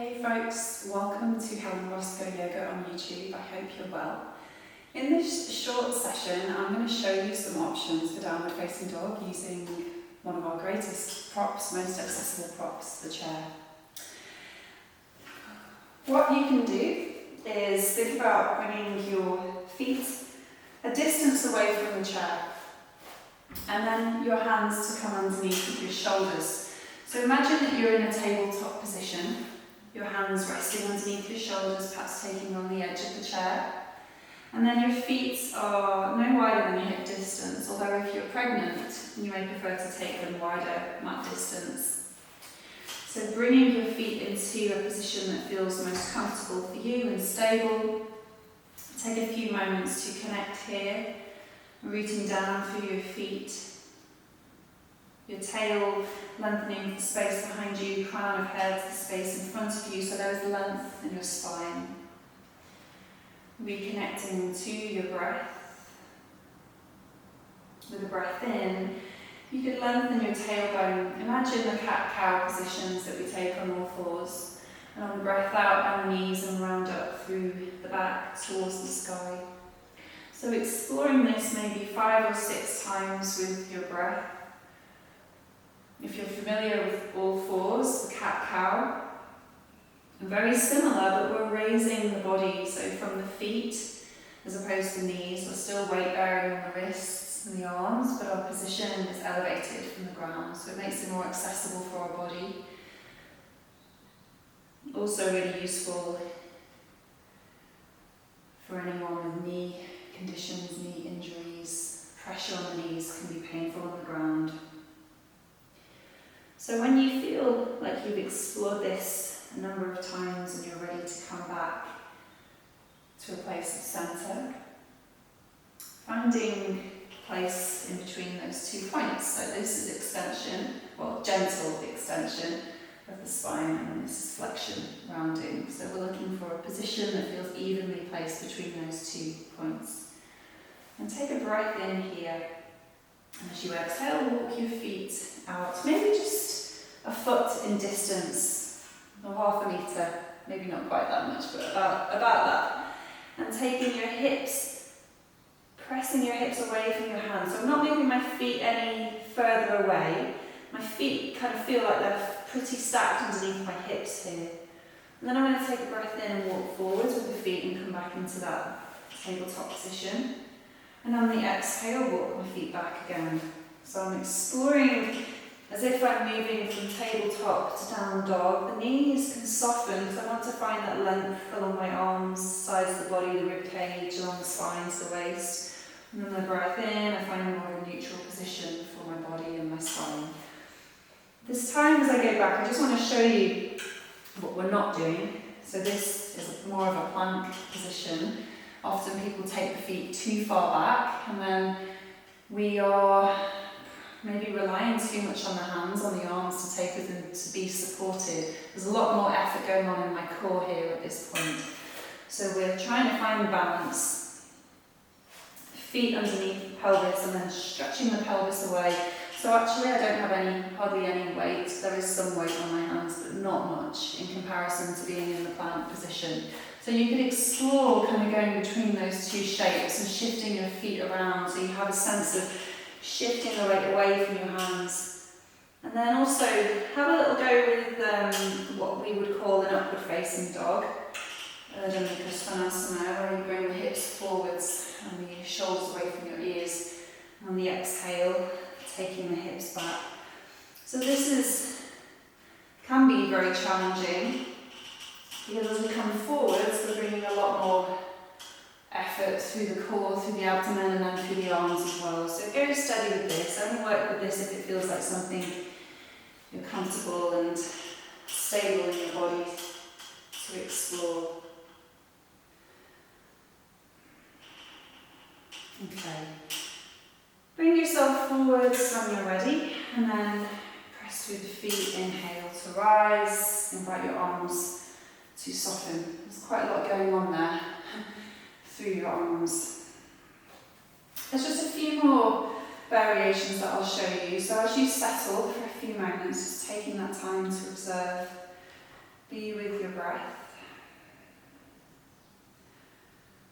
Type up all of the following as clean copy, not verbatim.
Hey folks, welcome to Helen, Roscoe Yoga on YouTube. I hope you're well. In this short session, I'm going to show you some options for downward facing dog using one of our greatest props, most accessible props, the chair. What you can do is think about bringing your feet a distance away from the chair and then your hands to come underneath your shoulders. So imagine that you're in a tabletop position. Your hands resting underneath your shoulders, perhaps taking on the edge of the chair. And then your feet are no wider than hip distance, although if you're pregnant, you may prefer to take them wider, mat distance. So bringing your feet into a position that feels most comfortable for you and stable. Take a few moments to connect here, rooting down through your feet. Your tail lengthening the space behind you, crown of head, the space in front of you, so there's length in your spine. Reconnecting to your breath. With a breath in, you could lengthen your tailbone. Imagine the cat-cow positions that we take on all fours. And on the breath out, down the knees and round up through the back towards the sky. So exploring this maybe 5 or 6 times with your breath. If you're familiar with all fours, the cat-cow, very similar, but we're raising the body, so from the feet as opposed to knees. We're still weight bearing on the wrists and the arms, but our position is elevated from the ground, so it makes it more accessible for our body. Also really useful for anyone with knee conditions, knee injuries. Pressure on the knees can be painful on the ground. So when you feel like you've explored this a number of times and you're ready to come back to a place of centre, finding a place in between those 2 points. So this is extension, well, gentle extension of the spine, and this is flexion, rounding. So we're looking for a position that feels evenly placed between those 2 points. And take a breath in here. And as you exhale, walk your feet out, maybe just a foot in distance, or half a metre, maybe not quite that much, but about that. And taking your hips, pressing your hips away from your hands. So I'm not moving my feet any further away. My feet kind of feel like they're pretty stacked underneath my hips here. And then I'm going to take a breath in and walk forwards with the feet and come back into that tabletop position. And on the exhale, walk my feet back again. So I'm exploring as if I'm moving from tabletop to down dog. The knees can soften because I want to find that length along my arms, sides of the body, the rib cage, along the spine to the waist. And then the breath in, I find more of a neutral position for my body and my spine. This time as I go back, I just want to show you what we're not doing. So this is more of a plank position. Often people take the feet too far back, and then we are maybe relying too much on the hands, on the arms to take us and to be supported. There's a lot more effort going on in my core here at this point. So we're trying to find balance. Feet underneath the pelvis and then stretching the pelvis away. So actually I don't have hardly any weight. There is some weight on my hands, but not much in comparison to being in the plank position. So you could explore kind of going between those 2 shapes and shifting your feet around so you have a sense of shifting the weight away from your hands. And then also have a little go with what we would call an upward facing dog. Urdhva Uttanasana, where you bring the hips forwards and the shoulders away from your ears. And on the exhale, taking the hips back. So this can be very challenging because as we come forwards, we're bringing a lot more effort through the core, through the abdomen, and then through the arms as well. So go steady with this. Only work with this if it feels like something you're comfortable and stable in your body to explore. Okay. Bring yourself forwards when you're ready, and then press through the feet. Inhale to rise. Invite your arms to soften. There's quite a lot going on there through your arms. There's just a few more variations that I'll show you. So as you settle for a few moments, just taking that time to observe Be with your breath.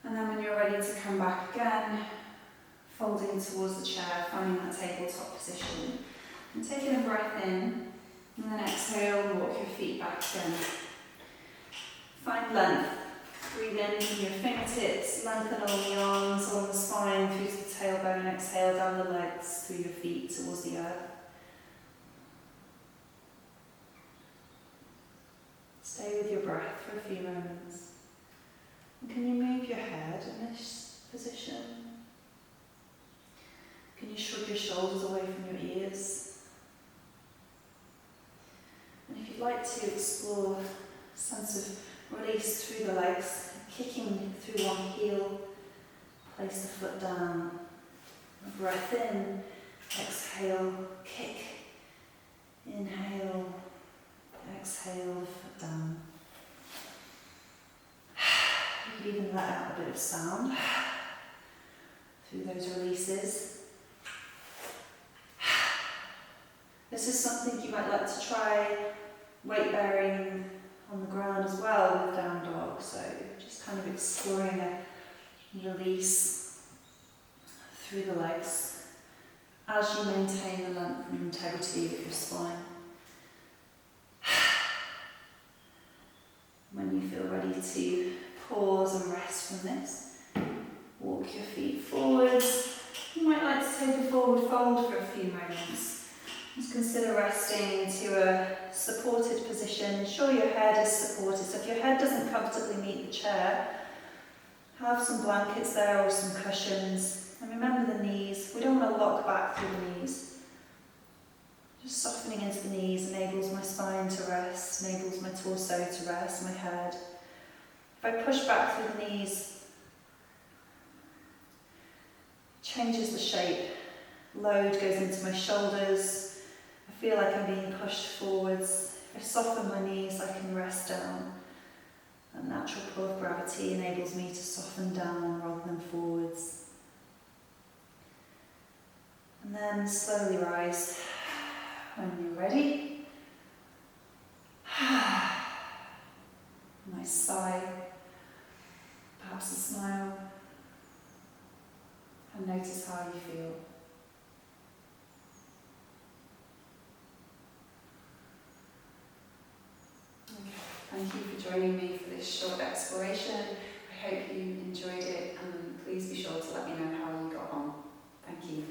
And then when you're ready to come back again, folding towards the chair, finding that tabletop position. And taking a breath in, and then exhale, walk your feet back again. Find length. Breathe in from your fingertips, lengthen along the arms, along the spine, through to the tailbone. Exhale down the legs, through your feet towards the earth. Stay with your breath for a few moments. And can you move your head in this position? Can you shrug your shoulders away from your ears? And if you'd like to explore a sense of release through the legs, kicking through one heel, place the foot down. Breath in, exhale, kick, inhale, exhale, the foot down. You could even let out a bit of sound through those releases. This is something you might like to try weight bearing on the ground as well with down dog, so just kind of exploring a release through the legs as you maintain the length and integrity of your spine. When you feel ready to pause and rest from this, walk your feet forwards. You might like to take a forward fold for a few moments. Just consider resting into a supported position. Ensure your head is supported. So if your head doesn't comfortably meet the chair, have some blankets there or some cushions. And remember the knees. We don't want to lock back through the knees. Just softening into the knees enables my spine to rest, enables my torso to rest, my head. If I push back through the knees, it changes the shape. Load goes into my shoulders. I feel like I'm being pushed forwards. If I soften my knees, I can rest down. That natural pull of gravity enables me to soften down rather than forwards. And then slowly rise when you're ready. Nice sigh, perhaps a smile, and notice how you feel. Thank you for joining me for this short exploration. I hope you enjoyed it, and please be sure to let me know how you got on. Thank you.